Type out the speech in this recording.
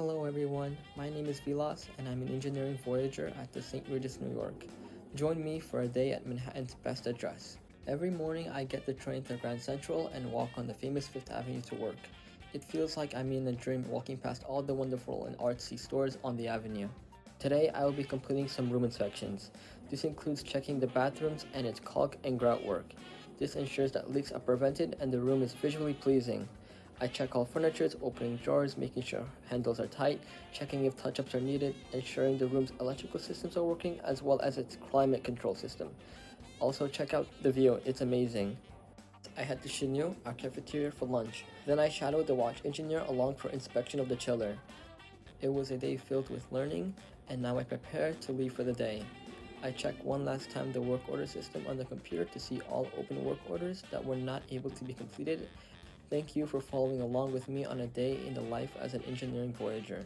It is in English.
Hello everyone, my name is Vilas and I'm an engineering Voyager at the St. Regis, New York. Join me for a day at Manhattan's best address. Every morning I get the train to Grand Central and walk on the famous Fifth Avenue to work. It feels like I'm in a dream walking past all the wonderful and artsy stores on the avenue. Today I will be completing some room inspections. This includes checking the bathrooms and its caulk and grout work. This ensures that leaks are prevented and the room is visually pleasing. I check all furniture, opening drawers, making sure handles are tight, checking if touch-ups are needed, ensuring the room's electrical systems are working as well as its climate control system. Also check out the view, it's amazing. I head to Chinyo, our cafeteria, for lunch. Then I shadowed the watch engineer along for inspection of the chiller. It was a day filled with learning, and now I prepare to leave for the day. I check one last time the work order system on the computer to see all open work orders that were not able to be completed. Thank you for following along with me on a day in the life as an engineering Voyager.